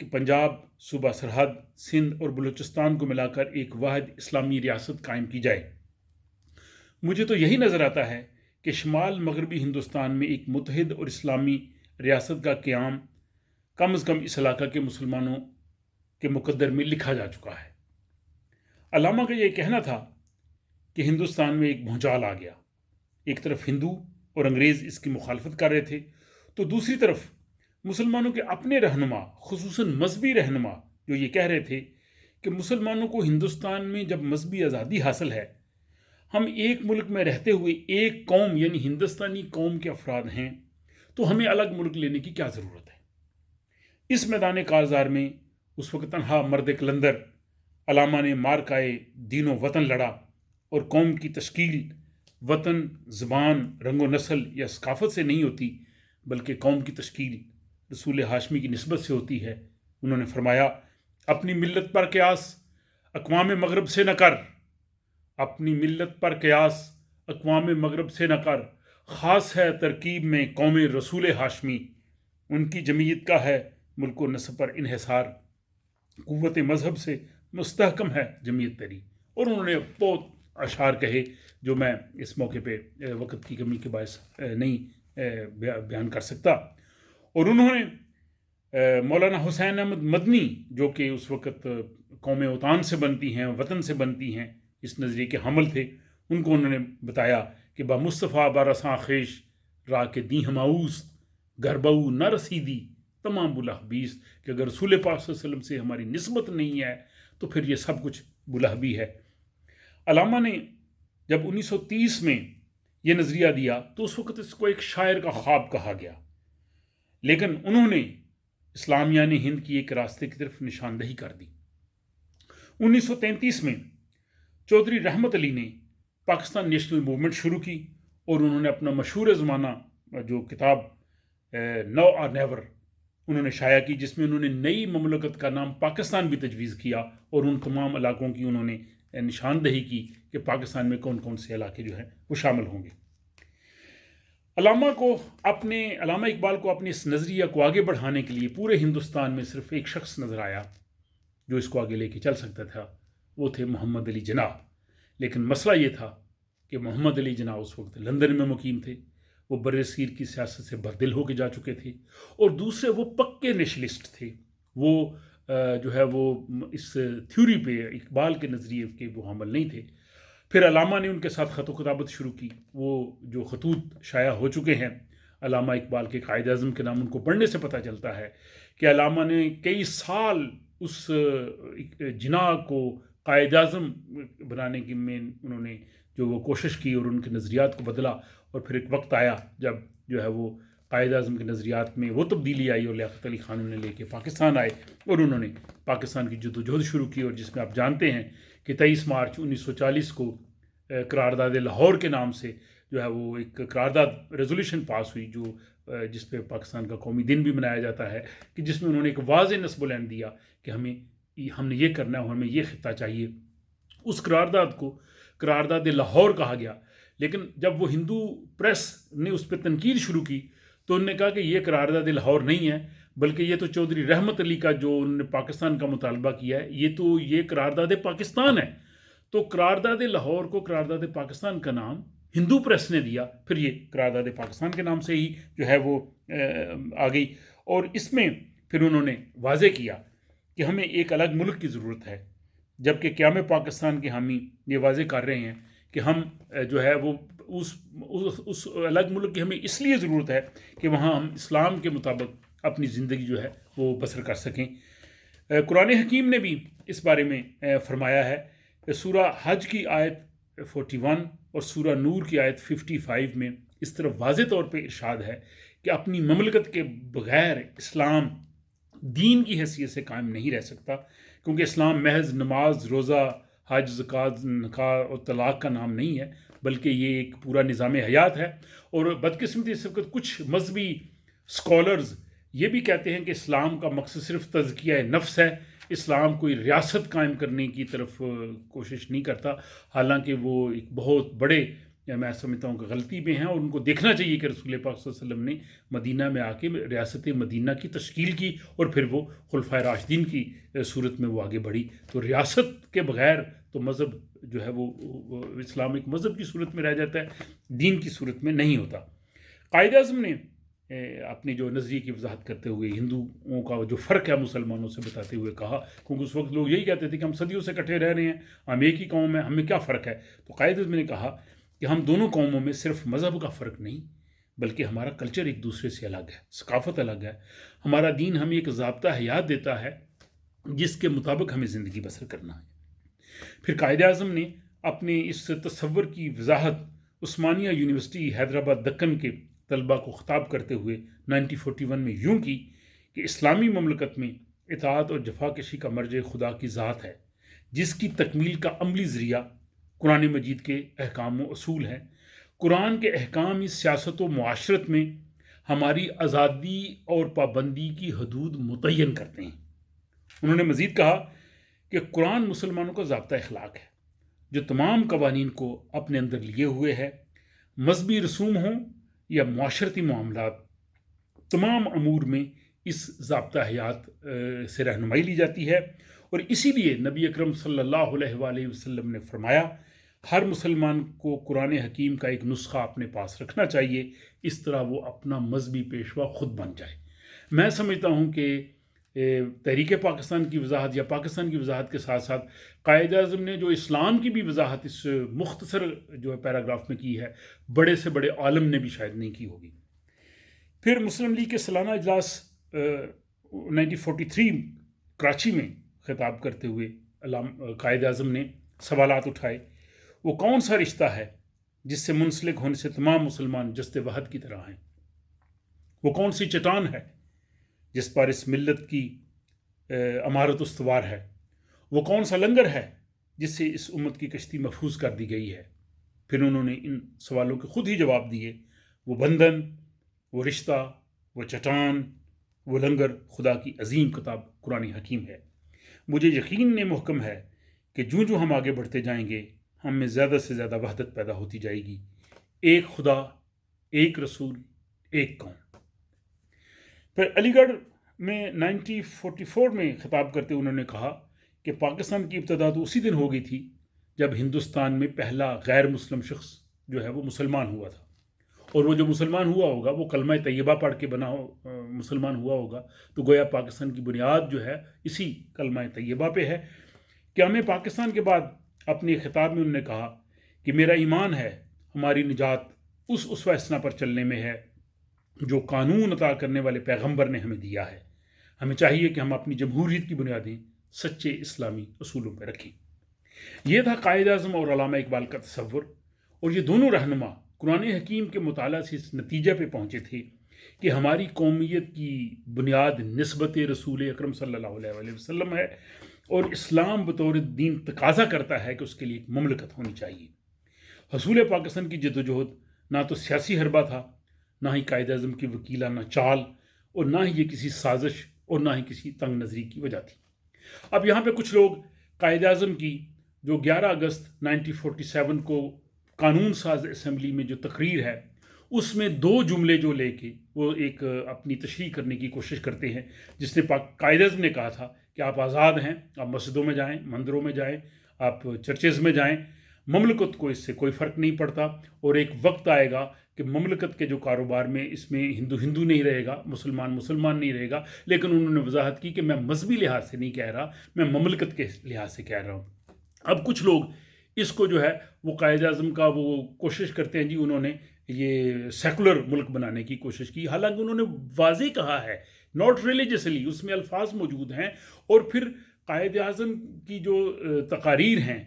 کہ پنجاب صوبہ سرحد، سندھ اور بلوچستان کو ملا کر ایک واحد اسلامی ریاست قائم کی جائے۔ مجھے تو یہی نظر آتا ہے کہ شمال مغربی ہندوستان میں ایک متحد اور اسلامی ریاست کا قیام کم از کم اس علاقہ کے مسلمانوں کے مقدر میں لکھا جا چکا ہے۔ علامہ کا یہ کہنا تھا کہ ہندوستان میں ایک بھونچال آ گیا، ایک طرف ہندو اور انگریز اس کی مخالفت کر رہے تھے، تو دوسری طرف مسلمانوں کے اپنے رہنما، خصوصاً مذہبی رہنما، جو یہ کہہ رہے تھے کہ مسلمانوں کو ہندوستان میں جب مذہبی آزادی حاصل ہے، ہم ایک ملک میں رہتے ہوئے ایک قوم یعنی ہندوستانی قوم کے افراد ہیں، تو ہمیں الگ ملک لینے کی کیا ضرورت ہے۔ اس میدان کارزار میں اس وقت تنہا مرد قلندر علامہ نے مارکائے دین و وطن لڑا، اور قوم کی تشکیل وطن، زبان، رنگ و نسل یا ثقافت سے نہیں ہوتی، بلکہ قوم کی تشکیل رسول ہاشمی کی نسبت سے ہوتی ہے۔ انہوں نے فرمایا، اپنی ملت پر قیاس اقوام مغرب سے نہ کر، اپنی ملت پر قیاس اقوام مغرب سے نہ کر، خاص ہے ترکیب میں قوم رسول ہاشمی، ان کی جمعیت کا ہے ملک و نسب پر انحصار، قوت مذہب سے مستحکم ہے جمعیت تری۔ اور انہوں نے بہت اشعار کہے جو میں اس موقع پہ وقت کی کمی کے باعث نہیں بیان کر سکتا۔ اور انہوں نے مولانا حسین احمد مدنی، جو کہ اس وقت قوم اوطان سے بنتی ہیں، وطن سے بنتی ہیں، اس نظریے کے حامل تھے، ان کو انہوں نے بتایا کہ با مصطفیٰ بارساں خیش را کے دی ہماؤس گربو نہ رسیدی تمام بلحبیس، کہ اگر رسول پاک صلی اللہ علیہ وسلم سے ہماری نسبت نہیں ہے تو پھر یہ سب کچھ بلحبی ہے۔ علامہ نے جب 1930 میں یہ نظریہ دیا تو اس وقت اس کو ایک شاعر کا خواب کہا گیا، لیکن انہوں نے اسلامیہ ہند کی ایک راستے کی طرف نشاندہی کر دی۔ 1933 میں چودھری رحمت علی نے پاکستان نیشنل موومنٹ شروع کی، اور انہوں نے اپنا مشہور زمانہ جو کتاب نو اور نیور انہوں نے شائع کی، جس میں انہوں نے نئی مملکت کا نام پاکستان بھی تجویز کیا، اور ان تمام علاقوں کی انہوں نے نشاندہی کی کہ پاکستان میں کون کون سے علاقے جو ہیں وہ شامل ہوں گے۔ علامہ اقبال کو اپنے اس نظریہ کو آگے بڑھانے کے لیے پورے ہندوستان میں صرف ایک شخص نظر آیا جو اس کو آگے لے کے چل سکتا تھا، وہ تھے محمد علی جناح۔ لیکن مسئلہ یہ تھا کہ محمد علی جناح اس وقت لندن میں مقیم تھے، وہ برصغیر کی سیاست سے بردل ہو کے جا چکے تھے، اور دوسرے وہ پکے نیشنلسٹ تھے، وہ جو ہے وہ اس تھیوری پہ، اقبال کے نظریے کے وہ حامل نہیں تھے۔ پھر علامہ نے ان کے ساتھ خط و کتابت شروع کی، وہ جو خطوط شائع ہو چکے ہیں علامہ اقبال کے قائد اعظم کے نام، ان کو پڑھنے سے پتہ چلتا ہے کہ علامہ نے کئی سال اس جناح کو قائد اعظم بنانے کی میں انہوں نے جو وہ کوشش کی اور ان کے نظریات کو بدلا، اور پھر ایک وقت آیا جب جو ہے وہ قائد اعظم کے نظریات میں وہ تبدیلی آئی، اور لیاقت علی خان انہیں لے کے پاکستان آئے، اور انہوں نے پاکستان کی جدوجہد شروع کی، اور جس میں آپ جانتے ہیں کہ 23 مارچ 1940 کو قرارداد لاہور کے نام سے جو ہے وہ ایک قرارداد ریزولوشن پاس ہوئی، جو جس پہ پاکستان کا قومی دن بھی منایا جاتا ہے، کہ جس میں انہوں نے ایک واضح نصب العین دیا کہ ہم نے یہ کرنا ہے اور ہمیں یہ خطہ چاہیے۔ اس قرارداد کو قرارداد لاہور کہا گیا، لیکن جب وہ ہندو پریس نے اس پہ تنقید شروع کی تو انہوں نے کہا کہ یہ قرارداد لاہور نہیں ہے، بلکہ یہ تو چودھری رحمت علی کا جو انہوں نے پاکستان کا مطالبہ کیا ہے، یہ قرارداد پاکستان ہے۔ تو قرارداد لاہور کو قرارداد پاکستان کا نام ہندو پریس نے دیا، پھر یہ قرارداد پاکستان کے نام سے ہی جو ہے وہ آ گئی، اور اس میں پھر انہوں نے واضح کیا کہ ہمیں ایک الگ ملک کی ضرورت ہے، جبکہ قیام پاکستان کے حامی یہ واضح کر رہے ہیں کہ ہم جو ہے وہ اس الگ ملک کی ہمیں اس لیے ضرورت ہے کہ وہاں ہم اسلام کے مطابق اپنی زندگی جو ہے وہ بسر کر سکیں۔ قرآن حکیم نے بھی اس بارے میں فرمایا ہے کہ سورہ حج کی آیت 41 اور سورہ نور کی آیت 55 میں اس طرح واضح طور پہ ارشاد ہے کہ اپنی مملکت کے بغیر اسلام دین کی حیثیت سے قائم نہیں رہ سکتا، کیونکہ اسلام محض نماز، روزہ، حج، زکوٰۃ، نکاح اور طلاق کا نام نہیں ہے، بلکہ یہ ایک پورا نظام حیات ہے۔ اور بدقسمتی اس وقت کچھ مذہبی اسکالرز یہ بھی کہتے ہیں کہ اسلام کا مقصد صرف تزکیہ نفس ہے، اسلام کوئی ریاست قائم کرنے کی طرف کوشش نہیں کرتا، حالانکہ وہ ایک بہت بڑے یا میں سمجھتا ہوں کہ غلطی میں ہیں، اور ان کو دیکھنا چاہیے کہ رسول پاک صلی اللہ علیہ وسلم نے مدینہ میں آ کے ریاست مدینہ کی تشکیل کی، اور پھر وہ خلفائے راشدین کی صورت میں وہ آگے بڑھی۔ تو ریاست کے بغیر تو مذہب جو ہے وہ اسلام ایک مذہب کی صورت میں رہ جاتا ہے، دین کی صورت میں نہیں ہوتا۔ قائد اعظم نے اپنی جو نظریے کی وضاحت کرتے ہوئے ہندوؤں کا جو فرق ہے مسلمانوں سے بتاتے ہوئے کہا، کیونکہ اس وقت لوگ یہی کہتے تھے کہ ہم صدیوں سے اکٹھے رہ رہے ہیں، ہم ایک ہی قوم ہیں، ہمیں کیا فرق ہے؟ تو قائد اعظم نے کہا کہ ہم دونوں قوموں میں صرف مذہب کا فرق نہیں، بلکہ ہمارا کلچر ایک دوسرے سے الگ ہے، ثقافت الگ ہے۔ ہمارا دین ہمیں ایک ضابطہ حیات دیتا ہے جس کے مطابق ہمیں زندگی بسر کرنا ہے۔ پھر قائد اعظم نے اپنے اس تصور کی وضاحت عثمانیہ یونیورسٹی حیدرآباد دکن کے طلباء کو خطاب کرتے ہوئے 1941 میں یوں کی کہ اسلامی مملکت میں اطاعت اور جفا کشی کا مرجع خدا کی ذات ہے، جس کی تکمیل کا عملی ذریعہ قرآن مجید کے احکام و اصول ہیں۔ قرآن کے احکام اس سیاست و معاشرت میں ہماری آزادی اور پابندی کی حدود متعین کرتے ہیں۔ انہوں نے مزید کہا کہ قرآن مسلمانوں کا ضابطہ اخلاق ہے، جو تمام قوانین کو اپنے اندر لیے ہوئے ہے، مذہبی رسوم ہوں یا معاشرتی معاملات، تمام امور میں اس ضابطہ حیات سے رہنمائی لی جاتی ہے۔ اور اسی لیے نبی اکرم صلی اللہ علیہ وآلہ وسلم نے فرمایا، ہر مسلمان کو قرآن حکیم کا ایک نسخہ اپنے پاس رکھنا چاہیے، اس طرح وہ اپنا مذہبی پیشوا خود بن جائے۔ میں سمجھتا ہوں کہ تحریک پاکستان کی وضاحت یا پاکستان کی وضاحت کے ساتھ ساتھ قائد اعظم نے جو اسلام کی بھی وضاحت اس مختصر جو پیراگراف میں کی ہے، بڑے سے بڑے عالم نے بھی شاید نہیں کی ہوگی۔ پھر مسلم لیگ کے سالانہ اجلاس 1943 کراچی میں خطاب کرتے ہوئے قائد اعظم نے سوالات اٹھائے، وہ کون سا رشتہ ہے جس سے منسلک ہونے سے تمام مسلمان جست وحد کی طرح ہیں؟ وہ کون سی چٹان ہے جس پر اس ملت کی عمارت استوار ہے؟ وہ کون سا لنگر ہے جس سے اس امت کی کشتی محفوظ کر دی گئی ہے؟ پھر انہوں نے ان سوالوں کے خود ہی جواب دیے، وہ بندھن، وہ رشتہ، وہ چٹان، وہ لنگر خدا کی عظیم کتاب قرآن حکیم ہے۔ مجھے یقین محکم ہے کہ جو ہم آگے بڑھتے جائیں گے، ہم میں زیادہ سے زیادہ وحدت پیدا ہوتی جائے گی، ایک خدا، ایک رسول، ایک قوم۔ پھر علی گڑھ میں 1944 میں خطاب کرتے انہوں نے کہا کہ پاکستان کی ابتدا تو اسی دن ہو گئی تھی جب ہندوستان میں پہلا غیر مسلم شخص جو ہے وہ مسلمان ہوا تھا، اور وہ جو مسلمان ہوا ہوگا وہ کلمہ طیبہ پڑھ کے مسلمان ہوا ہوگا، تو گویا پاکستان کی بنیاد جو ہے اسی کلمہ طیبہ پہ ہے۔ کہ ہمیں پاکستان کے بعد اپنے خطاب میں انہوں نے کہا کہ میرا ایمان ہے ہماری نجات اس اسوہ حسنہ پر چلنے میں ہے جو قانون عطا کرنے والے پیغمبر نے ہمیں دیا ہے۔ ہمیں چاہیے کہ ہم اپنی جمہوریت کی بنیادیں سچے اسلامی اصولوں پہ رکھیں۔ یہ تھا قائد اعظم اور علامہ اقبال کا تصور، اور یہ دونوں رہنما قرآن حکیم کے مطالعہ سے اس نتیجے پہ پہنچے تھے کہ ہماری قومیت کی بنیاد نسبت رسول اکرم صلی اللہ علیہ وآلہ وسلم ہے، اور اسلام بطور دین تقاضا کرتا ہے کہ اس کے لیے ایک مملکت ہونی چاہیے۔ حصول پاکستان کی جدوجہد نہ تو سیاسی حربہ تھا، نہ ہی قائد اعظم کی وکیلانہ چال، اور نہ ہی یہ کسی سازش اور نہ ہی کسی تنگ نظری کی وجہ تھی۔ اب یہاں پہ کچھ لوگ قائد اعظم کی جو 11 اگست 1947 کو قانون ساز اسمبلی میں جو تقریر ہے، اس میں 2 جملے جو لے کے وہ ایک اپنی تشریح کرنے کی کوشش کرتے ہیں، جس نے قائد اعظم نے کہا تھا کہ آپ آزاد ہیں، آپ مسجدوں میں جائیں، مندروں میں جائیں، آپ چرچز میں جائیں، مملکت کو اس سے کوئی فرق نہیں پڑتا، اور ایک وقت آئے گا کہ مملکت کے جو کاروبار میں اس میں ہندو نہیں رہے گا، مسلمان نہیں رہے گا۔ لیکن انہوں نے وضاحت کی کہ میں مذہبی لحاظ سے نہیں کہہ رہا، میں مملکت کے لحاظ سے کہہ رہا ہوں۔ اب کچھ لوگ اس کو جو ہے وہ قائد اعظم کا وہ کوشش کرتے ہیں، انہوں نے یہ سیکولر ملک بنانے کی کوشش کی، حالانکہ انہوں نے واضح کہا ہے ناٹ ریلیجسلی، اس میں الفاظ موجود ہیں۔ اور پھر قائد اعظم کی جو تقاریر ہیں،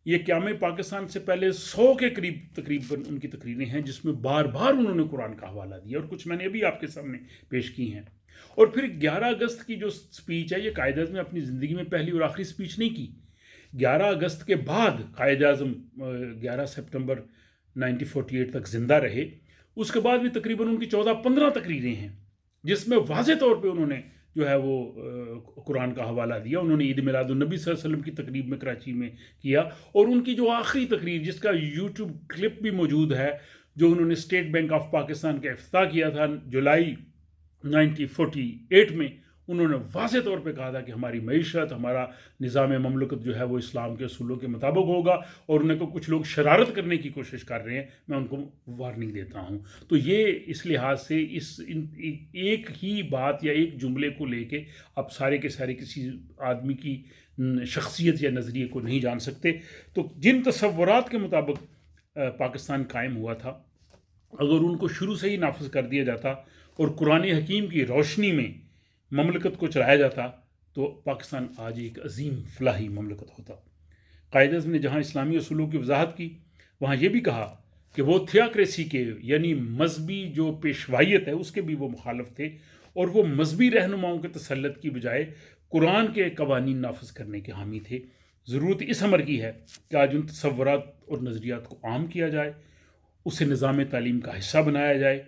یہ قیام پاکستان سے پہلے 100 کے قریب تقریباً ان کی تقریریں ہیں، جس میں بار بار انہوں نے قرآن کا حوالہ دیا، اور کچھ میں نے ابھی آپ کے سامنے پیش کی ہیں۔ اور پھر 11 اگست کی جو سپیچ ہے، یہ قائد اعظم نے اپنی زندگی میں پہلی اور آخری سپیچ نہیں کی۔ 11 اگست کے بعد قائد اعظم 11 سپٹمبر 1948 تک زندہ رہے، اس کے بعد بھی تقریباً ان کی 14-15 تقریریں ہیں، جس میں واضح طور پہ انہوں نے جو ہے وہ قرآن کا حوالہ دیا. انہوں نے عید میلاد النبی صلی اللہ علیہ وسلم کی تقریب میں کراچی میں کیا, اور ان کی جو آخری تقریر جس کا یوٹیوب کلپ بھی موجود ہے, جو انہوں نے اسٹیٹ بینک آف پاکستان کا افتتاح کیا تھا جولائی 1948 میں, انہوں نے واضح طور پہ کہا تھا کہ ہماری معیشت, ہمارا نظام مملکت جو ہے وہ اسلام کے اصولوں کے مطابق ہوگا, اور انہیں کو کچھ لوگ شرارت کرنے کی کوشش کر رہے ہیں, میں ان کو وارننگ دیتا ہوں. تو یہ اس لحاظ سے ایک ہی بات یا ایک جملے کو لے کے آپ سارے کے سارے کسی آدمی کی شخصیت یا نظریے کو نہیں جان سکتے. تو جن تصورات کے مطابق پاکستان قائم ہوا تھا, اگر ان کو شروع سے ہی نافذ کر دیا جاتا اور قرآن حکیم کی روشنی میں مملکت کو چلایا جاتا, تو پاکستان آج ایک عظیم فلاحی مملکت ہوتا. قائد اعظم نے جہاں اسلامی اصولوں کی وضاحت کی, وہاں یہ بھی کہا کہ وہ تھیوکریسی کے یعنی مذہبی جو پیشوائیت ہے اس کے بھی وہ مخالف تھے, اور وہ مذہبی رہنماؤں کے تسلط کی بجائے قرآن کے قوانین نافذ کرنے کے حامی تھے. ضرورت اس امر کی ہے کہ آج ان تصورات اور نظریات کو عام کیا جائے, اسے نظام تعلیم کا حصہ بنایا جائے,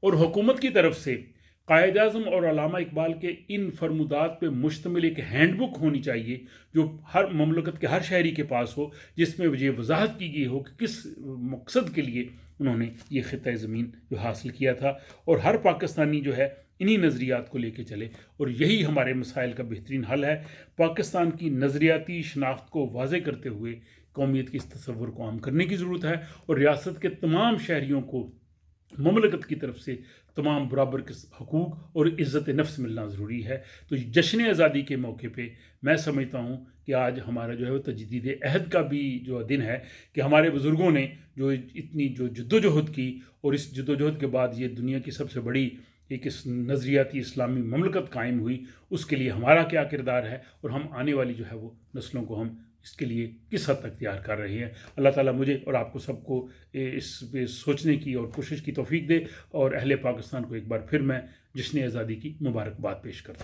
اور حکومت کی طرف سے قائد اعظم اور علامہ اقبال کے ان فرمودات پہ مشتمل ایک ہینڈ بک ہونی چاہیے جو ہر مملکت کے ہر شہری کے پاس ہو, جس میں یہ وضاحت کی گئی ہو کہ کس مقصد کے لیے انہوں نے یہ خطہ زمین جو حاصل کیا تھا, اور ہر پاکستانی جو ہے انہی نظریات کو لے کے چلے, اور یہی ہمارے مسائل کا بہترین حل ہے. پاکستان کی نظریاتی شناخت کو واضح کرتے ہوئے قومیت کے اس تصور کو عام کرنے کی ضرورت ہے, اور ریاست کے تمام شہریوں کو مملکت کی طرف سے تمام برابر کے حقوق اور عزت نفس ملنا ضروری ہے. تو جشن آزادی کے موقع پہ میں سمجھتا ہوں کہ آج ہمارا جو ہے وہ تجدید عہد کا بھی جو دن ہے, کہ ہمارے بزرگوں نے جو اتنی جو جدوجہد کی, اور اس جدوجہد کے بعد یہ دنیا کی سب سے بڑی ایک اس نظریاتی اسلامی مملکت قائم ہوئی, اس کے لیے ہمارا کیا کردار ہے, اور ہم آنے والی جو ہے وہ نسلوں کو ہم اس کے لیے کس حد تک تیار کر رہے ہیں. اللہ تعالیٰ مجھے اور آپ کو سب کو اس پہ سوچنے کی اور کوشش کی توفیق دے, اور اہل پاکستان کو ایک بار پھر میں جشن آزادی کی مبارکباد پیش کرتا ہوں.